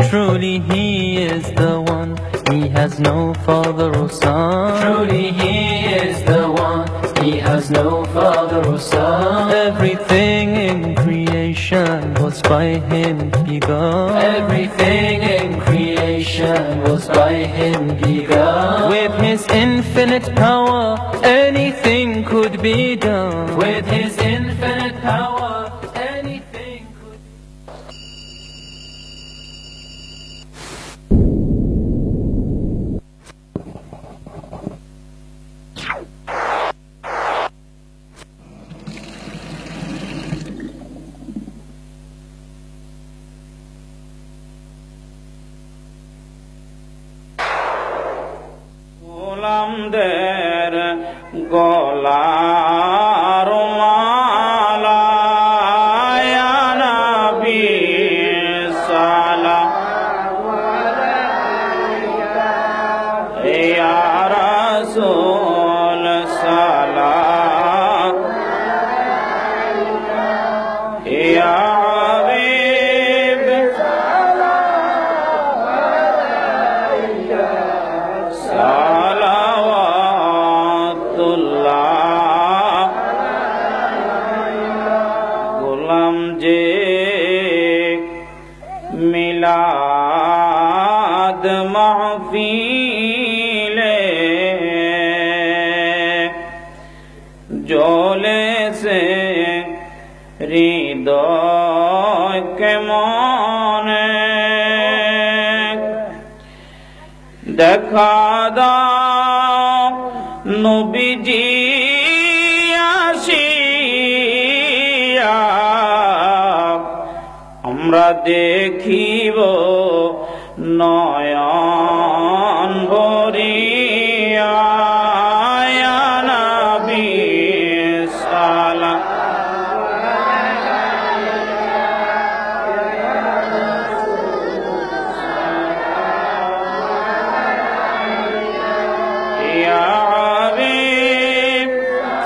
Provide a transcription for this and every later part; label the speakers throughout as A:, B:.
A: Truly He is the one, He has no father or son.
B: Truly He is the one, He has no father or son.
A: Everything in creation was by Him begun.
B: Everything in creation was by Him begun.
A: With His infinite power, anything could be done.
B: With His infinite power, anything could be
C: গোলামদের গলার মালা ইয়া নবী সালাম আলাইকা ইয়া রাসূল সালাম আলাইকা ইয়া হাবিব সালাম আলাইকা গোলাম যে মিলাদ মাহফিলে জ্বলেছে হৃদয় কেমনে দেখা দাও নবীজি আসিয়া আমরা দেখিব নয়ন ভরিয়া ইয়া নবী সালাম ইয়া হাবিব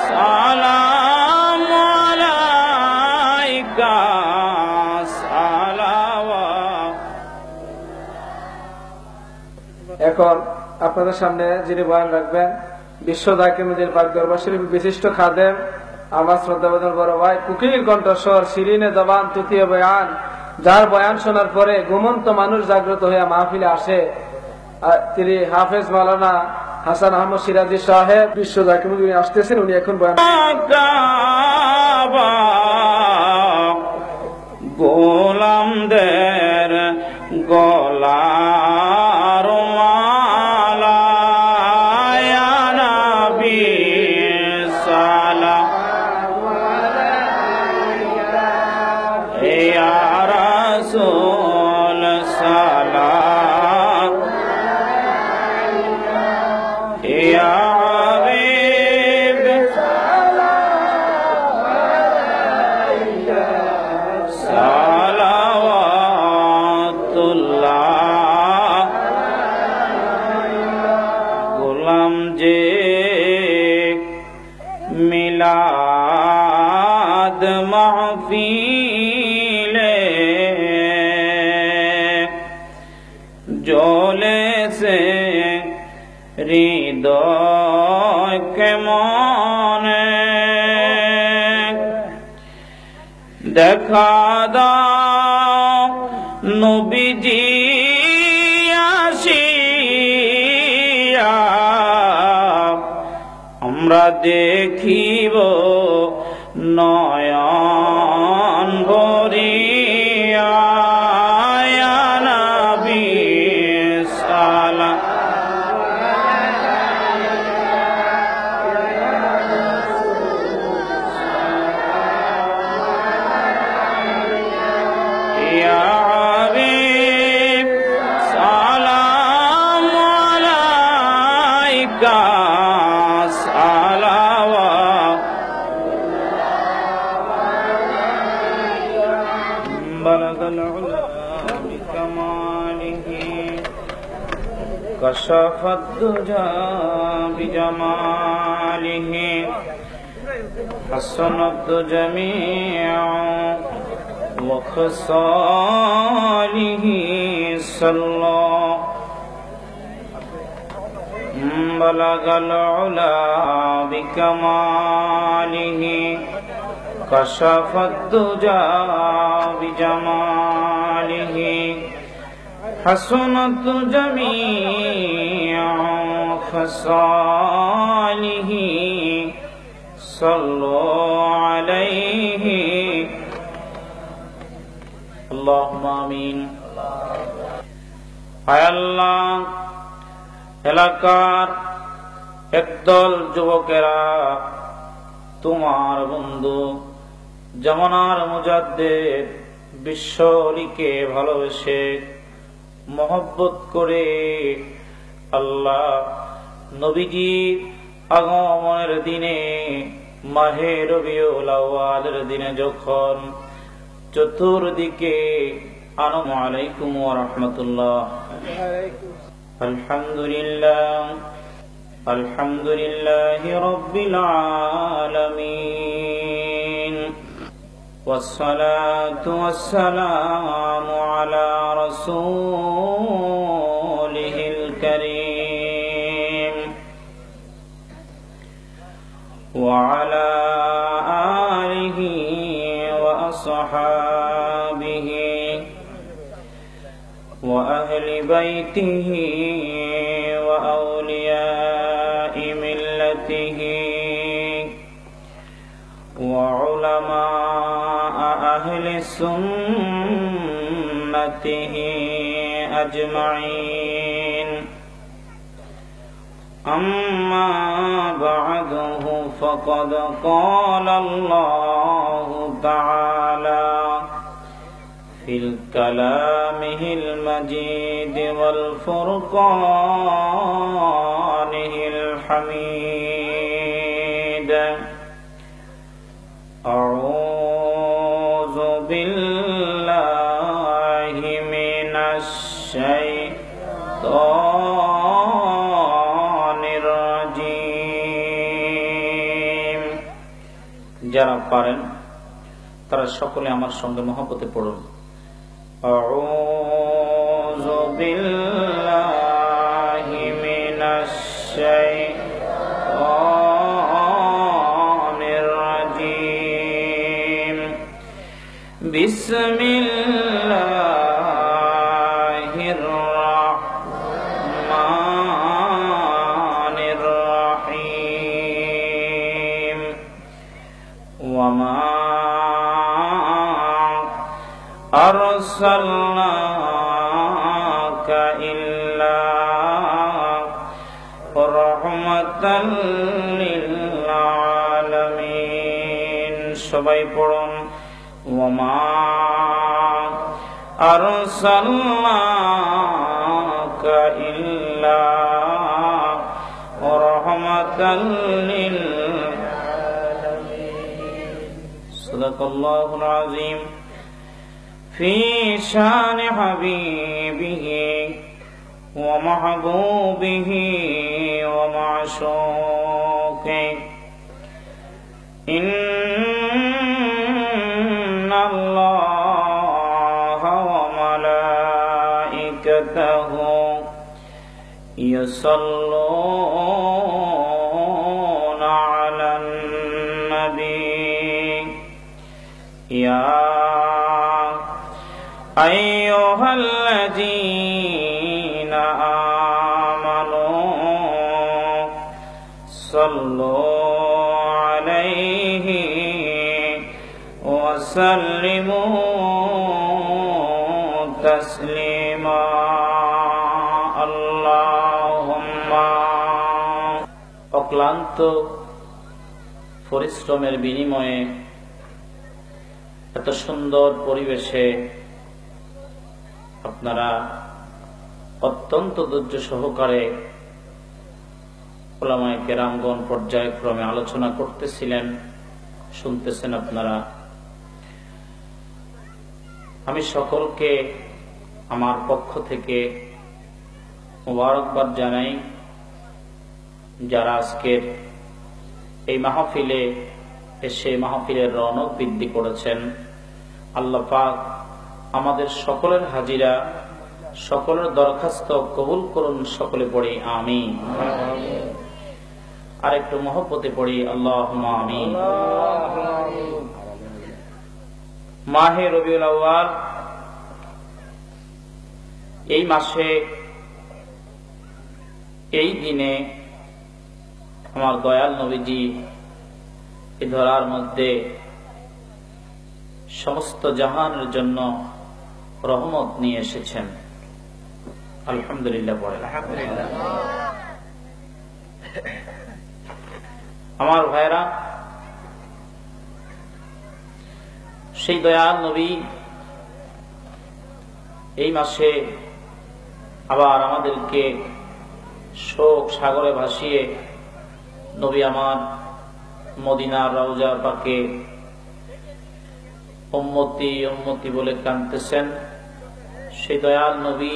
C: সালাম আলাইকা
D: এখন আপনাদের সামনে যিনি বয়ান রাখবেন বিশ্ব জাকির পাক দরবার শরীফ বিশিষ্ট খাদেম আমার শ্রদ্ধাভাজন বড় ভাই কুকির কণ্ঠস্বর শিরিনে জবান তৃতীয় বয়ান, যার বয়ান শোনার পরে ঘুমন্ত মানুষ জাগ্রত হয়ে মাহফিলে আসে, তিনি হাফেজ মাওলানা হাসান আহমদ সিরাজি সাহেব বিশ্ব জাকির উনি আসতেছেন। উনি এখন বয়ান
C: গোলামদের গলার মালা ইয়া নবী সালাম আলাইকা ইয়া রাসূল সালাম আলাইকা ইয়া হাবিব সালাম আলাইকা গোলাম যে মিলাদ মাহফিলে জ্বলেছে হৃদয় কেমনে দেখা দাও নবীজি আসিয়া আমরা দেখিব নয়ন ভরিয়া ইয়া নবী সালাম كشف الدجى بجماله حسنت جميع وخصاله صلى بلغ العلا بكماله كشف الدجى بجماله حسنت جميع خصاله صلوا عليه اللهم آمين হায় আল্লাহ, এলাকার একদল যুবকেরা তোমার বন্ধু জামানার মুজাদ্দিদ বিশ্বলিকে ভালোবেসে মহব্বত করে আল্লাহ নবীজির আগমনের দিনে মাহে রবিউল আউয়ালের দিনে যখন চতুর্দিকে আসসালামু আলাইকুম ওয়া রাহমাতুল্লাহ আলহামদুলিল্লাহি রাব্বিল আলামিন ওয়াসসালাতু ওয়াসসালামু আলা রাসূলিহিল কারীম ওয়া আলা আলিহি ওয়া আসহাবিহি ওয়া আহলি বাইতিহি ওয়া আউলিয়াই মিল্লাতিহি ওয়া উলামা আহলি সুন্নতিহি আজমাইন أما بعده فقد قال الله تعالى في كلامه المجيد والفرقانه الحميد أعوذ بالله من الشيطان الرجيم যারা পারেন তারা সকলে আমার সঙ্গে মহব্বতে পড়ুন أعوذ بالله من الشيطان الرجيم بسم الله الرحمن الرحيم وما أرسلناك إلا رحمة للعالمين সবাই পড়ুন وما أرسلناك إلا رحمة للعالمين صدق الله العظيم في شان حبيبه ومحبوبه ومعشوقه إن الله وملائكته يصلون على النبي يا أيها الذين آمنوا صلوا عليه وسلموا تسليما اللهم অক্লান্ত পরিশ্রমের বিনিময়ে এত সুন্দর পরিবেশে আপনারা অত্যন্ত ধৈর্য সহকারে উলামায়ে কেরামগণ পর্যায়ক্রমে আলোচনা করতেছিলেন, শুনতেছেন আপনারা। আমি সকলকে আমার পক্ষ থেকে মুবারকবাদ জানাই যারা আজকের এই মাহফিলে এসে মাহফিলের রৌনক বৃদ্ধি করেছেন। আল্লাহ পাক আমাদের সকলের হাজিরা, সকলের দরখাস্ত কবুল করুন। সকলে পড়ি আমিন। আর একটু মহব্বতে পড়ি আল্লাহুম্মা আমিন। মাহে রবিউল আউয়াল, এই মাসে এই দিনে আমার দয়াল নবীজি এই ধরার মধ্যে সমস্ত জাহানের জন্য রহমত নিয়ে এসেছেন। আলহামদুলিল্লাহ পড়েন। আমার ভাইরা, সেই দয়াল নবী এই মাসে আবার আমাদেরকে শোক সাগরে ভাসিয়ে নবী আমার মদিনার রওজা পাকে উম্মতি উম্মতি বলে কাঁদতেছেন। সেই দয়াল নবী,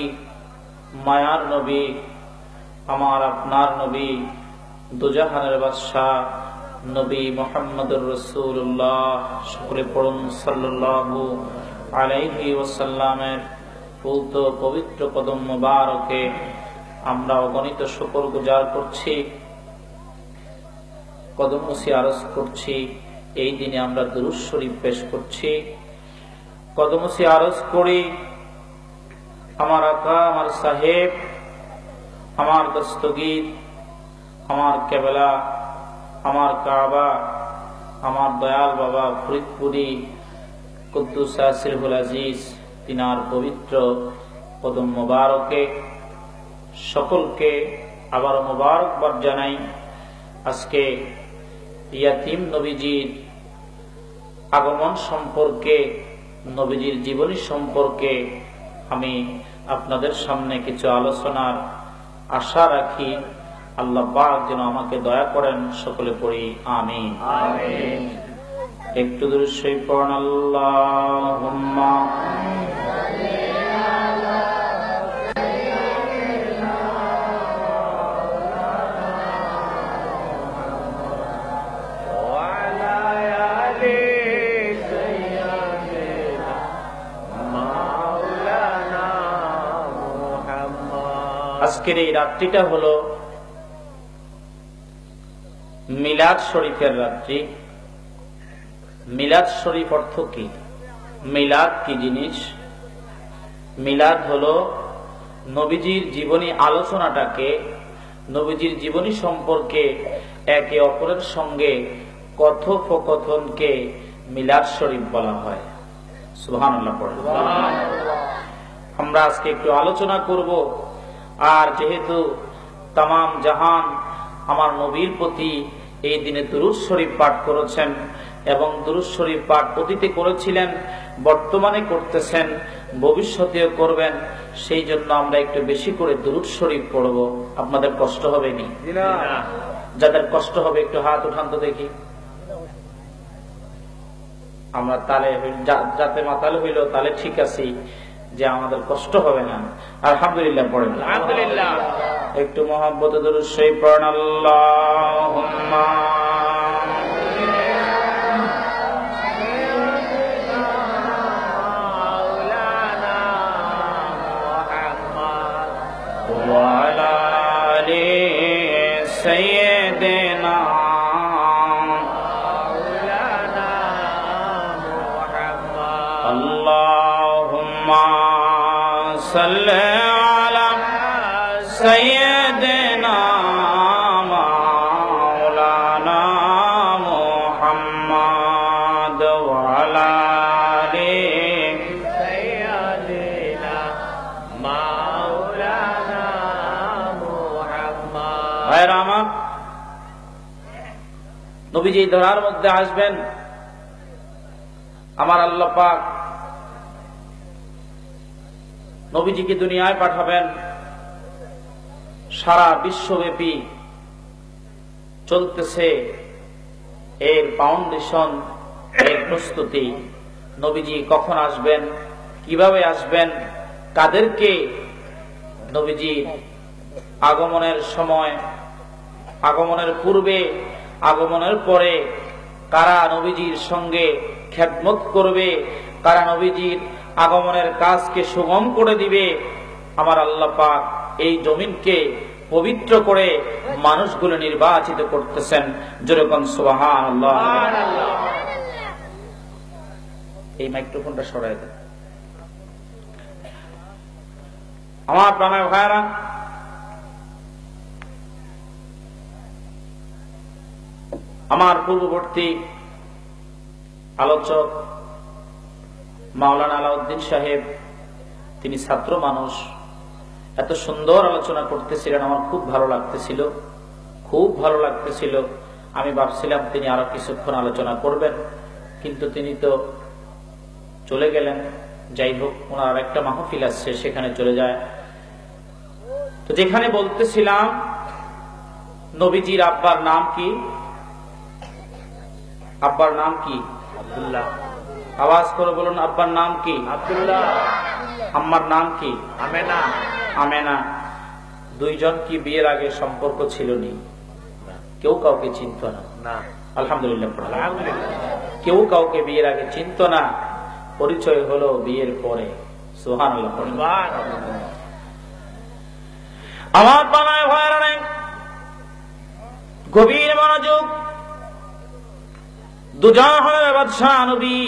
C: মায়ার নবী, আমার আপনার নবী, দুজাহানের বাদশাহ নবী মুহাম্মদুর রাসূলুল্লাহ, সকলে পড়ুন সাল্লাল্লাহু আলাইহি ওয়াসাল্লামের পবিত্র কদম মুবারকে আমরা অগণিত শুকরগুজার করছি, কদমসি আরজ করছি। এই দিনে আমরা দুরূদ শরীফ পেশ করছি, কদমসি আরজ করি আমার আকা, আমার সাহেব, আমার দস্তগীর, আমার কেবলা, আমার কাবা, আমার দয়াল বাবা ফরিদপুরি কুদ্দুস সিরহুল আজিজ, তিনার পবিত্র কদম মুবারকে সকলকে আবার মুবারকবাদ জানাই। আজকে ইয়াতীম নবীজির আগমন সম্পর্কে, নবীজির জীবনী সম্পর্কে আমি আপনাদের সামনে কিছু আলোচনার আশা রাখি। আল্লাহ পাক যেন আমাকে দয়া করেন। সকলে পড়ি আমিন। একটু দূর সেই পড়েন আল্লাহুম্মা আজকের এই রাত্রিটা হলো মিলাদ শরীফের রাত্রি। মিলাদ শরীফ অর্থ কি? মিলাদ কি জিনিস? মিলাদ হলো নবীজির জীবনী আলোচনাটাকে, নবীজির জীবনী সম্পর্কে একে অপরের সঙ্গে কথোপকথনকে মিলাদ শরীফ বলা হয়। সুবহানাল্লাহ পড়েন। আমরা আজকে একটু আলোচনা করব। আর যেহেতু তামাম জাহান আমার নবীর প্রতি এই দিনে দুরূদ শরীফ পাঠ করেছেন এবং দুরূদ শরীফ পাঠ অতীতে করেছিলেন, বর্তমানে করতেছেন, ভবিষ্যতেও করবেন, সেই জন্য আমরা একটু বেশি করে দুরূদ শরীফ পড়ব। আপনাদের কষ্ট হবে নি? যাদের কষ্ট হবে একটু হাত উঠান তো দেখি। আমরা তালে যাতে মাতাল হইল তাহলে ঠিক আছে, যে আমাদের কষ্ট হবে না। আলহামদুলিল্লাহ পড়েন। আলহামদুলিল্লাহ। একটু মহব্বতে দুরূদ শরীফ পড়েন। আল্লাহুম্মা ওয়া আলা আলি সাইয়্যিদিনা আল্লাহুম্মা সাল্লি আলা সাইয়্যিদিনা মাওলানা মুহাম্মদ ওয়া আলা আলি সাইয়্যিদিনা মাওলানা মুহাম্মদ। ভাইরা আমার, নবীজি ধরার মধ্যে আসবেন, আমার আল্লাহ পাক নবীজিকে দুনিয়ায় পাঠাবেন। সারা বিশ্বব্যাপী চলতেছে এর ফাউন্ডেশন, এর প্রস্তুতি। নবীজি কখন আসবেন, কিভাবে আসবেন, কাদেরকে নবীজি আগমনের সময়, আগমনের পূর্বে, আগমনের পরে কারা নবীজির সঙ্গে খেদমত করবে, কারা নবীজির আগমনের কাজকে সুগম করে দিবে, আমার আল্লাহ পাক এই জমিনকে পবিত্র করে মানুষগুলো নির্বাচিত করতেছেন। যেরকম সুবহানাল্লাহ। এই মাইক্রোফোনটা সরাই দেন। আমার প্রাণের ভাইরা, আমার পূর্ববর্তী আলোচক মাওলানা আলাউদ্দিন সাহেব, তিনি ছাত্র মানুষ, এত সুন্দর আলোচনা করতেছিলেন, আমার খুব ভালো লাগতেছিল, খুব ভালো লাগতেছিল। আমি ভাবছিলাম তিনি আরো কিছুক্ষণ আলোচনা করবেন, কিন্তু তিনি তো চলে গেলেন। যাই হোক, ওনার একটা মাহফিল আসছে, সেখানে চলে যায়। তো যেখানে বলতেছিলাম নবীজির আব্বার নাম কি? আব্বার নাম কি? আব্দুল্লাহ। আওয়াজ করে বলুন, আব্বার নাম কি? আব্দুল্লাহ। আম্মার নাম কি? আমেনা। আমেনা। দুইজন কি বিয়ের আগে সম্পর্ক ছিল নি? কেউ কাউকে চিনত না। আলহামদুলিল্লাহ। কেউ কাউকে বিয়ের আগে চিনত না, পরিচয় হলো বিয়ের পরে। সুবহানাল্লাহ। আমার বানায় ভয়ের নেই, গভীর মনোযোগ। দুজাহানের বাদশাহ নবী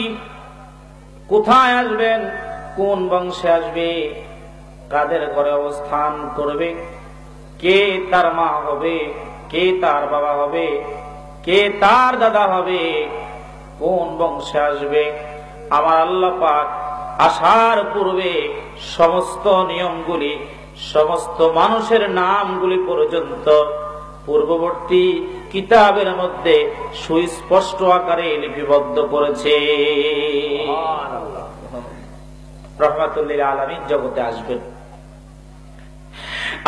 C: কোথায় আসবেন, কোন বংশে আসবে, কাদের ঘরে অবস্থান করবে, কে তার মা হবে, কে তার বাবা হবে, কে তার দাদা হবে, কোন বংশে আসবে, আমার আল্লাহ পাক আসার পূর্বে সমস্ত নিয়মগুলি, সমস্ত মানুষের নামগুলি পর্যন্ত পূর্ববর্তী কিতাবের মধ্যে সুস্পষ্ট আকারে লিপিবদ্ধ করেছে। রহমাতুল লিল আলামিন জগতে আসবেন।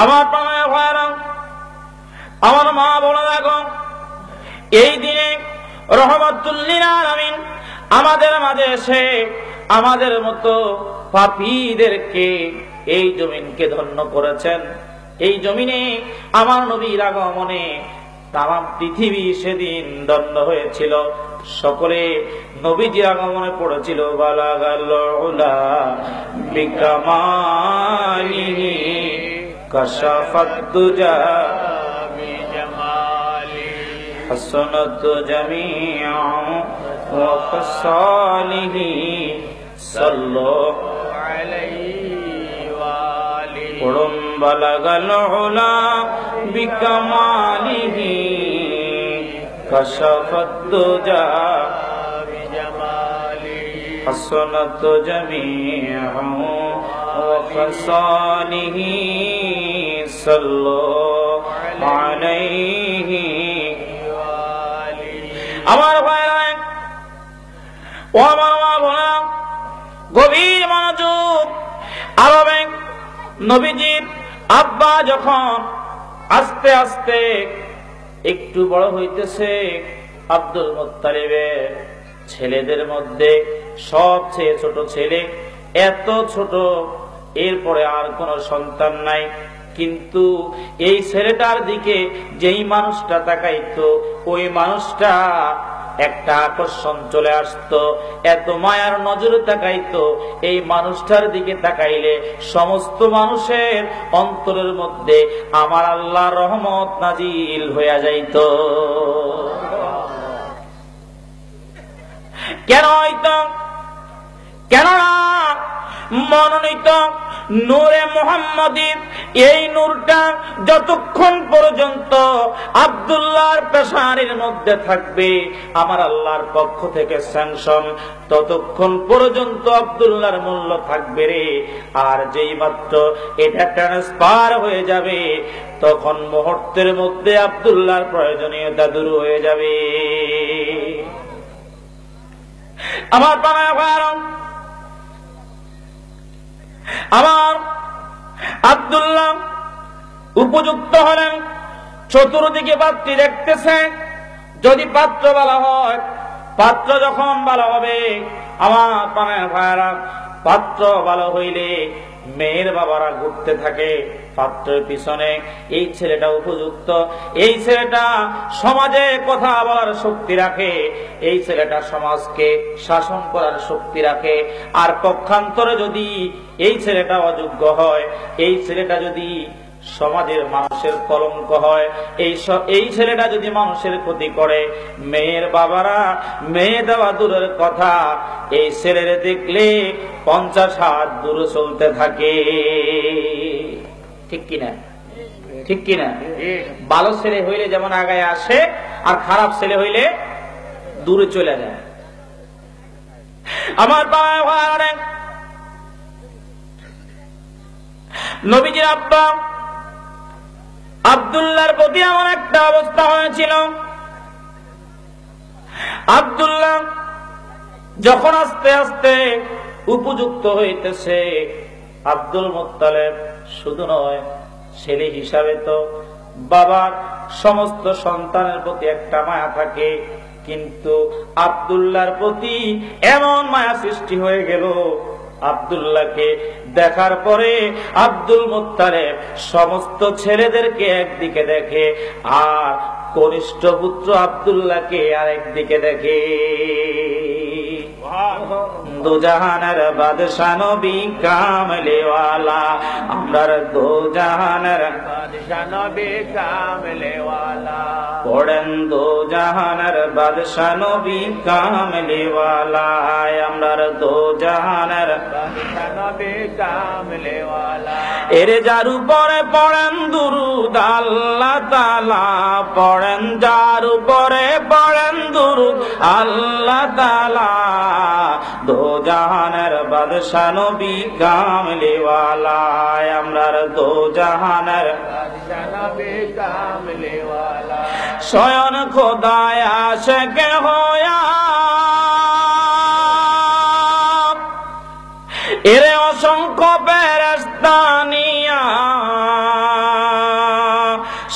C: আমার প্রাণের ভাইরা, আমার মা বলে দেখো, এই দিনে রহমাতুল লিল আলামিন আমাদের মাঝে এসে আমাদের মতো পাপীদেরকে এই জমিনকে ধন্য করেছেন। এই জমিনে আমার নবীর আগমনে তামাম পৃথিবী সেদিন ধন্য হয়েছিল। সকলে নবীজির আগমনে পড়েছিল বালাগাল উলা বিকামালিহি কাশাফাত দুজা বিজামালি হাসানাত জামিআ ওয়া ফাসালিহি সাল্লাল্লাহু আলাইহি ওয়া আলিহি পড়ুন বালাগাল উলা বিকামালিহি কাশাফাত দুজা বিজামালিহি হাসানাত জামিআ ওয়া ফাসালিহি সাল্লাল্লাহু আলাইহি ওয়া আলিহি। আমার ভাইরা, ও আমার মা বোনা, গভীর মনোযোগ। আরবে নবীজির আব্বা যখন আস্তে আস্তে একটু বড় হইতেছে, আব্দুল মুত্তালিবের ছেলেদের মধ্যে সবচেয়ে ছোট ছেলে, এত ছোট, এরপরে আর কোন সন্তান নাই। কিন্তু এই ছেলেটার দিকে যেই মানুষটা তাকাইতো, ওই মানুষটা একটা আকর্ষণ চলে আসতো, এত মায়ার নজরে তাকাইতো। এই মানুষটার দিকে তাকাইলে সমস্ত মানুষের অন্তরের মধ্যে আমার আল্লাহর রহমত নাজিল হইয়া যাইত। কেন হইতো? কেননা মনোনীত নূরে মুহাম্মাদীর এই নূরটা যতক্ষণ পর্যন্ত আব্দুল্লাহর পেশানির মধ্যে থাকবে, আমার আল্লাহর পক্ষ থেকে স্যাংশন, ততক্ষণ পর্যন্ত আব্দুল্লাহর মূল্য থাকবে রে। আর যেই মাত্র এটা ট্রান্সফার হয়ে যাবে, তখন মুহূর্তের মধ্যে আব্দুল্লাহর প্রয়োজনীয়তা দূর হয়ে যাবে। আমার বাবা ভাইরা, আমার আব্দুল্লাহ উপযুক্ত হলেন, চতুর্দিকে পাত্রী দেখতেছে। যদি পাত্র ভালো হয়, পাত্র যখন ভালো হবে, আমার প্রাণের ভাইরা, পাত্র ভালো হইলে মেয়ের বাবারা ঘুরতে থাকে, পাত্রের পিছনে এই ছেলেটা উপযুক্ত, এই ছেলেটা সমাজে কথা বলার শক্তি রাখে, এই ছেলেটা সমাজকে শাসন করার শক্তি রাখে। আর পক্ষান্তরে যদি এই ছেলেটা অযোগ্য হয়, এই ছেলেটা যদি সমাজের মানুষের কলঙ্ক হয়, এই ছেলেটা যদি মানুষের ক্ষতি করে, মেয়ের বাবারা মেয়ে দেওয়া দূরের কথা, এই ছেলের দেখলে 50 হাত দূরে চলতে থাকে। ঠিক কিনা? ঠিক কিনা? ভালো ছেলে হইলে যেমন আগায় আসে, আর খারাপ ছেলে হইলে দূরে চলে যায়। আমার বাবা নবীজির আব্বা আব্দুল্লাহর প্রতি এমন একটা অবস্থা হয়েছিল, আব্দুল্লাহ যখন আস্তে আস্তে উপযুক্ত হইতেছে, আব্দুল মুত্তালিব শুধু নয়, ছেলে হিসাবে তো বাবার সমস্ত সন্তানের প্রতি একটা মায়া থাকে, কিন্তু আব্দুল্লাহর প্রতি এমন মায়া সৃষ্টি হয়ে গেল, আব্দুল্লাহকে দেখার পরে আব্দুল মুত্তালিব সমস্ত ছেলেদেরকে একদিকে দেখে, আর কনিষ্ঠ পুত্র আব্দুল্লাহকে আরেকদিকে দেখে। দুজাহানের বাদশা নবী কামলেওয়ালা, আমরার দুজাহানের বাদশা নবী কামলেওয়ালা, পড়েন দুজাহানের বাদশা নবী কামলেওয়ালা, আমরার দুজাহানের বাদশা নবী কামলেওয়ালা। এর যার উপরে পড়েন দুরুদ আল্লাহ তাআলা, পড়েন যার উপরে পড়েন দুরুদ আল্লাহ তাআলা, দো জাহানের বাদশা নবী কামলেওয়ালা, আমরার দো জাহানের বাদশা নবী কামলেওয়ালা। স্বয়ং খোদায় আশিক হয়া এরে অসংখ্য ফেরেশতা নিয়া,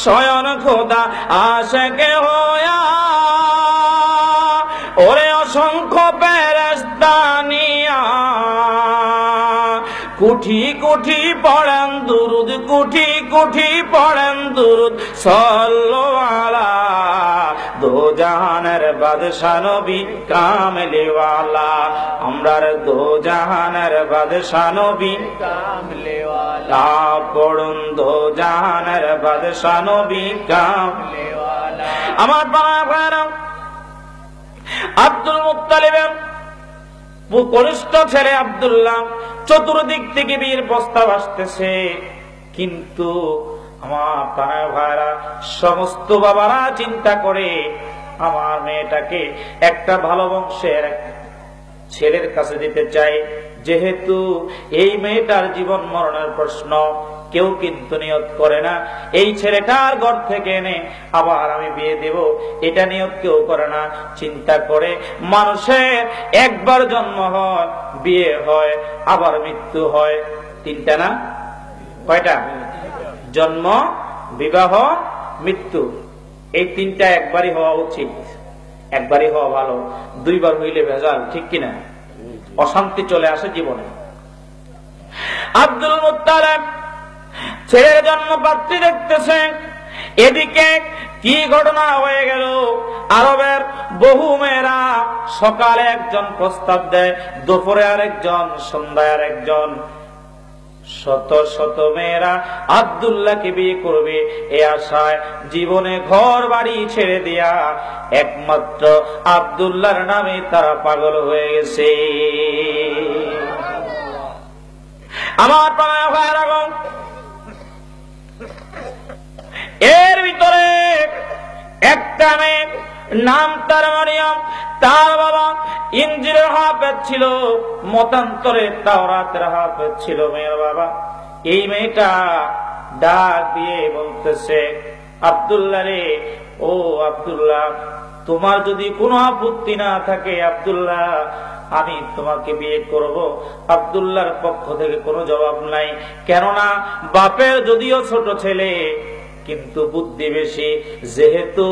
C: স্বয়ং খোদা আশিক হয়া ওরে অসংখ্য ফেরেশতা নিয়া, কুঠি কুঠি পড়েন দুরুদ, কুঠি কুঠি পড়েন দুরুদ সাল্লাল্লাহু আলা দো জাহানের বাদশা নবী কামলেওয়ালা, আমরার দো জাহানের বাদশা নবী কামলেওয়ালা, পড়ুন দো জাহানের বাদশা নবী কামলেওয়ালা। আমার বাবা আব্দুল মুত্তালিবের কনিষ্ঠ ছেলে আব্দুল্লাহ, চতুর্দিক থেকে বীর প্রস্তাব আসতেছে, কিন্তু আমার প্রাণের ভাইরা সমস্ত বাবারা চিন্তা করে আমার মেয়েটাকে একটা ভালো বংশের ছেলের কাছে দিতে চাই, যেহেতু এই মেয়েটার জীবন মরণের প্রশ্ন। কেউ কিন্তু নিয়ত করে না এই ছেলেটার ঘর থেকে এনে আবার আমি বিয়ে দেব, এটা নিয়ত কেউ করে না। চিন্তা করে মানুষের একবার জন্ম হয়, বিয়ে হয়, আবার মৃত্যু হয়, তিনটা না কয়টা? জন্ম, বিবাহ, মৃত্যু, এই তিনটা একবারই হওয়া উচিত, একবারই হওয়া ভালো। দুইবার হইলে ভেজাল, ঠিক কিনা? অশান্তি চলে আসে জীবনে। আব্দুল মুত্তালিব ছেলের জন্য পাত্রী দেখতেছে, এদিকে কি ঘটনা হয়ে গেল, আরবের বহু মেয়েরা সকালে একজন প্রস্তাব দেয়, দুপুরে আরেকজন, সন্ধ্যায় আরেকজন, শত শত মেয়েরা আব্দুল্লাহকে বিয়ে করবে এ আশায় জীবনে ঘর বাড়ি ছেড়ে দিয়া একমাত্র আব্দুল্লাহর নামে তারা পাগল হয়ে গেছে। আমার এর ভিতরে একটা মেয়ে, নাম তার মারিয়াম, তার বাবা ইনজিলের হাফেজ ছিল, মতান্তরে তাওরাতের হাফেজ ছিল মেয়ের বাবা। এই মেয়েটা ডাক দিয়ে বলতেছে, আব্দুল্লাহ রে, ও আব্দুল্লাহ, তোমার যদি কোনো আপত্তি না থাকে আব্দুল্লাহ, আমি তোমাকে বিয়ে করব। আব্দুল্লাহর পক্ষ থেকে কোনো জবাব নাই, কেননা বাপের যদিও ছোট ছেলে, কিন্তু বুদ্ধি বেশি, যেহেতু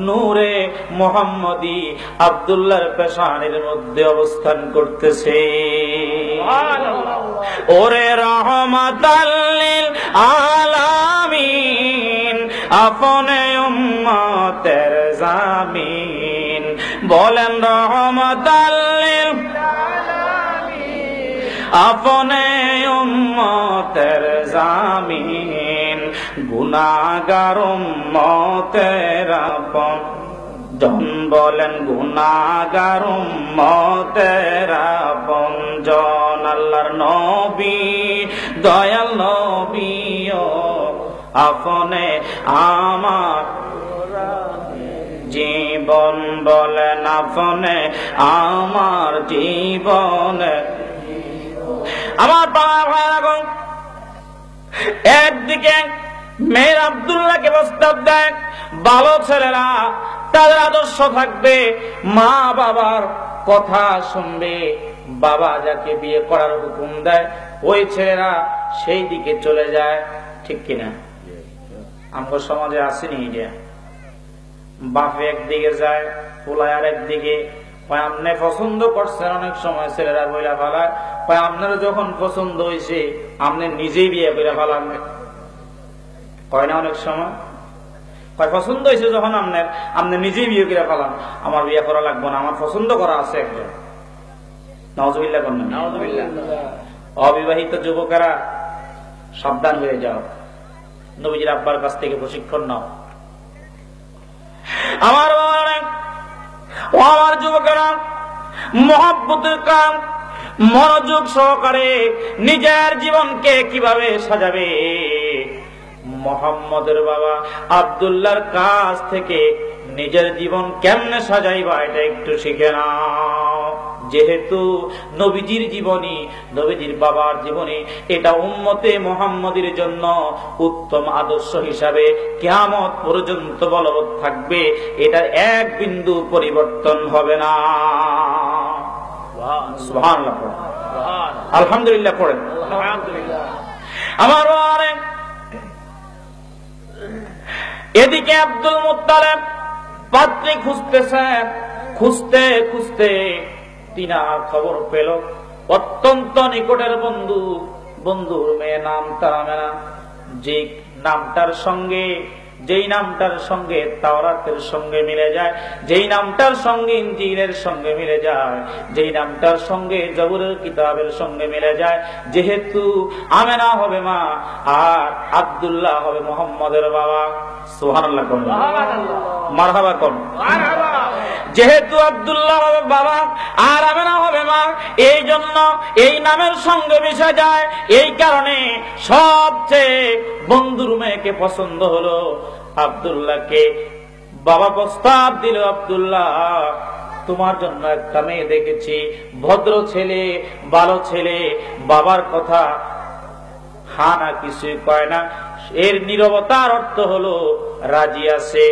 C: নূরে মুহাম্মদী আব্দুল্লাহর পেশানির মধ্যে অবস্থান করতেছে। ওরে রহমাতাল লিল আলামিন, আপনে উম্মতের জামিন, বলেন রহমাতাল লিল আপনে উম্মতের জামিন, গুনাহগার উম্মতের আপন জন, বলেন গুনাহগার উম্মতের আপন জন। আল্লাহর নবী দয়াল নবী ও আপনে আমার জীবন, বলেন আপনে আমার জীবন। আমার ভাইরাগণ, একদিকে মেয়ের আব্দুল্লাহকে প্রস্তাব দেয়, ভালো ছেলেরা তাদের আদর্শ থাকবে, মা বাবার কথা শুনবে, বাবা যাকে বিয়ে করার হুকুম দেয় ওই ছেলেরা সেই দিকে চলে যায়, ঠিক কিনা? আমার সমাজে আসেনি যে বাপে একদিকে যায়, পোলায় আর একদিকে। আপনি পছন্দ করছেন, অনেক সময় ছেলেরা বইলা ফেলায়, আপনার যখন পছন্দ হয়েছে আপনি নিজেই বিয়ে করে ফেলান, কয় না? অনেক সময় কয় পছন্দ হয়েছে যখন আপনি নিজেই বিয়ে করে ফেলান, আমার বিয়ে করা লাগবে না, আমার পছন্দ করা আছে একজন। নাউজুবিল্লাহ করবেন। অবিবাহিত যুবকেরা সাবধান হয়ে যাও, নবীজির আব্বার কাছ থেকে প্রশিক্ষণ নাও। আমার আমার যুবকেরা মহব্বতের কাম মনোযোগ সহকারে নিজের জীবনকে কিভাবে সাজাবে, মুহাম্মদের বাবা আব্দুল্লাহর কাছ থেকে নিজের জীবন কেমনে সাজাইবা এটা একটু শিখে নাও। যেহেতু নবীজির জীবনী, নবীজির বাবার জীবনী, এটা উম্মতে মুহাম্মদীর জন্য উত্তম আদর্শ হিসাবে কিয়ামত পর্যন্ত বলবৎ থাকবে, এটার এক বিন্দু পরিবর্তন হবে না। সুবহানাল্লাহ, আলহামদুলিল্লাহ পড়েন। আমার এদিকে আব্দুল মুত্তালিব পাত্রী খুঁজতেছেন, খুঁজতে খুঁজতে তিনার খবর পেল অত্যন্ত নিকটের বন্ধু, বন্ধুর মেয়ে নাম তারামেনা, যে নামটার সঙ্গে, যেই নামটার সঙ্গে তাওরাতের সঙ্গে মিলে যায়, যেই নামটার সঙ্গে ইনজিলের সঙ্গে মিলে যায়, যেই নামটার সঙ্গে জবুরের কিতাবের সঙ্গে মিলে যায়। যেহেতু আমেনা হবে মা আর আব্দুল্লাহ হবে মুহাম্মদের বাবা। সুবহানাল্লাহ কোন, মারহাবা কোন। যেহেতু আব্দুল্লাহ হবে বাবা আর আমেনা হবে মা, এই জন্য এই নামের সঙ্গে মিশে যায়। এই কারণে সবচেয়ে বন্ধুর মেয়েকে পছন্দ হলো আব্দুল্লাহকে। বাবা প্রস্তাব দিল, আব্দুল্লাহ তোমার জন্য একটা মেয়ে দেখেছি, ভদ্র ছেলে, ভালো ছেলে, বাবার কথা হা না কিছুই কয় না, এর নীরবতার অর্থ হলো রাজি আছে,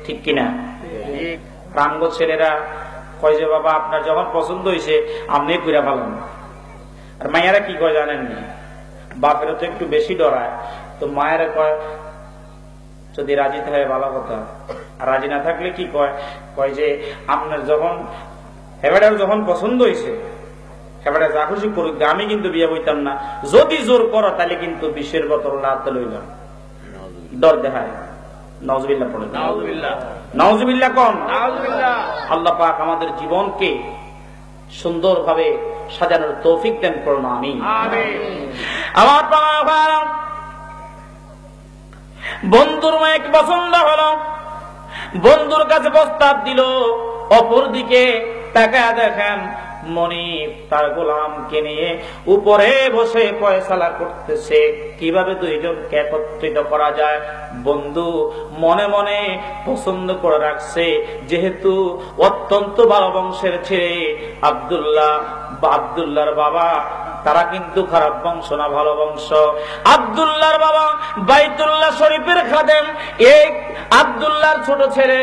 C: ঠিক কিনা? প্রাঙ্গ ছেলেরা কয় যে বাবা আপনার যখন পছন্দ হয়েছে আপনি কইরা ভালেন। আর মায়েরা কি কয় জানেন না, বাপেরা তো একটু বেশি ডরায়, তো মায়েরা কয় যদি রাজি থাকে ভালো কথা, আর রাজি না থাকলে কি কয়, কয় যে আপনার যখন হেবাটার যখন পছন্দ হয়েছে হেবাটা যা খুশি করুক, আমি কিন্তু বিয়ে বইতাম না, যদি জোর করো তাহলে কিন্তু বিষের বোতল হাতে লইলাম, ডর দেখায়। নাউজুবিল্লাহ পড়ে, নাউজুবিল্লাহ কোন। আল্লাহ পাক আমাদের জীবনকে সুন্দরভাবে সাজানোর তৌফিক দেন করুন, আমিন। আমার বন্ধুর মেয়েকে পছন্দ হলো, বন্ধুর কাছে প্রস্তাব দিল, অপরদিকে তাকায় দেখেন মনিব তার গোলামকে নিয়ে উপরে বসে ফয়সালা করতেছে কিভাবে দুইজনকে একত্রিত করা যায়। বন্ধু মনে মনে পছন্দ করে রাখছে, যেহেতু অত্যন্ত ভালো বংশের ছেলে আব্দুল্লাহ বা আব্দুল্লাহর বাবা, তারা কিন্তু খারাপ বংশ না, ভালো বংশ। আব্দুল্লাহর বাবা বাইতুল্লাহ শরীফের খাদেম, এই আব্দুল্লাহর ছোট ছেলে